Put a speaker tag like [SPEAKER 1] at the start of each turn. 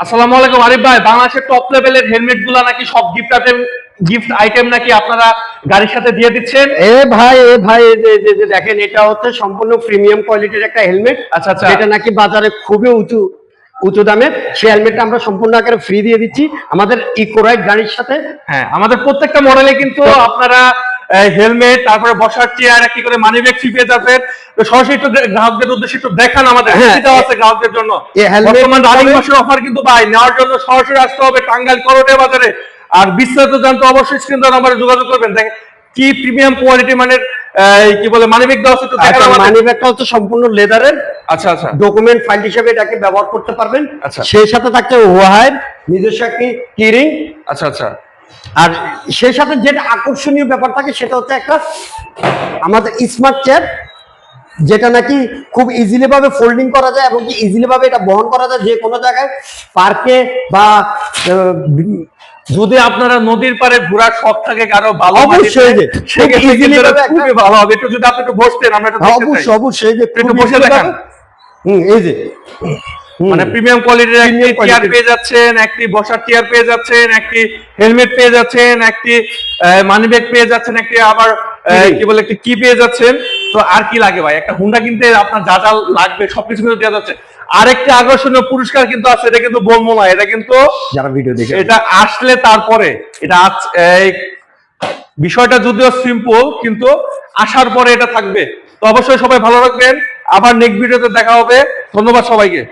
[SPEAKER 1] আসসালামু আলাইকুম আরিফ ভাই, বাংলাদেশের টপ লেভেলের হেলমেট গুলা নাকি সব গিফট আইটেম নাকি আপনারা গাড়ির সাথে দিয়ে দিচ্ছেন?
[SPEAKER 2] এ ভাই এই যে দেখেন, এটা হচ্ছে সম্পূর্ণ প্রিমিয়াম কোয়ালিটির একটা হেলমেট।
[SPEAKER 1] আচ্ছা আচ্ছা।
[SPEAKER 2] যেটা নাকি বাজারে খুবই উঁচু উঁচু দামের। সেই হেলমেটটা আমরা সম্পূর্ণ আকারে ফ্রি দিয়ে দিচ্ছি আমাদের ইকোরাইড গাড়ির সাথে।
[SPEAKER 1] হ্যাঁ, আমাদের প্রত্যেকটা মডেলে কিন্তু আপনারা হেলমেট, তারপরে বসার চেয়ার, একটি করে মানি ব্যাগ ফ্রি পেয়ে যাবেন। তো সরাসরি একটু গ্রাহকদের উদ্দেশ্যে একটু দেখান আমাদের কি দেওয়া আছে গ্রাহকদের জন্য। বর্তমান রানিং মাসের অফার কিন্তু ভাই নেওয়ার জন্য সরাসরি আসতে হবে টাঙ্গাইল করোটিয়া বাজারে। আর বিস্তারিত জানতে অবশ্যই স্ক্রিন দেওয়া নম্বরে যোগাযোগ করবেন। দেখেন কি প্রিমিয়াম কোয়ালিটি মানের কি বলে মানি ব্যাগ দেওয়া আছে একটু দেখান আমাদের।
[SPEAKER 2] মানি ব্যাগটা হচ্ছে সম্পূর্ণ লেদারের।
[SPEAKER 1] আচ্ছা আচ্ছা।
[SPEAKER 2] ডকুমেন্ট ফাইল হিসেবে এটাকে ব্যবহার করতে পারবেন।
[SPEAKER 1] আচ্ছা।
[SPEAKER 2] সেই সাথে থাকছে ওয়াহার নিজস্ব একটি কিরিং।
[SPEAKER 1] আচ্ছা আচ্ছা।
[SPEAKER 2] আর সেই সাথে যেটা আকর্ষণীয় ব্যাপার থাকে সেটা হচ্ছে একটা আমাদের স্মার্ট চেয়ার, যেটা নাকি খুব ইজিলি ভাবে ফোল্ডিং করা যায় এবং কি ইজিলি ভাবে এটা বহন করা যায় যে কোনো জায়গায়, পার্কে বা
[SPEAKER 1] যদি আপনারা নদীর পাড়ে ঘোরার শখ থাকে কারো ভালো,
[SPEAKER 2] অবশ্যই
[SPEAKER 1] খুবই ভালো হবে। একটু যদি আপনি একটু বসতেন, আমরা
[SPEAKER 2] অবশ্যই অবশ্যই
[SPEAKER 1] একটু বসে দেখান।
[SPEAKER 2] এই যে
[SPEAKER 1] মানে প্রিমিয়াম কোয়ালিটির একটি চেয়ার পেয়ে যাচ্ছেন, একটি বসার চেয়ার পেয়ে যাচ্ছেন, একটি হেলমেট পেয়ে যাচ্ছেন, একটি মানি ব্যাগ পেয়ে যাচ্ছেন, একটি আবার কি বলে একটি কি পেয়ে যাচ্ছেন। তো আর কি লাগে ভাই, একটা হুন্ডা কিনতে আপনার যা যা লাগবে সবকিছু কিন্তু দেওয়া যাচ্ছে। আরেকটি আকর্ষণীয় পুরস্কার কিন্তু আছে, এটা কিন্তু বলবো না, এটা কিন্তু
[SPEAKER 2] যারা ভিডিও দেখে
[SPEAKER 1] এটা আসলে তারপরে এটা বিষয়টা যদিও সিম্পল কিন্তু আসার পরে এটা থাকবে। তো অবশ্যই সবাই ভালো রাখবেন, আবার নেক্সট ভিডিওতে দেখা হবে। ধন্যবাদ সবাইকে।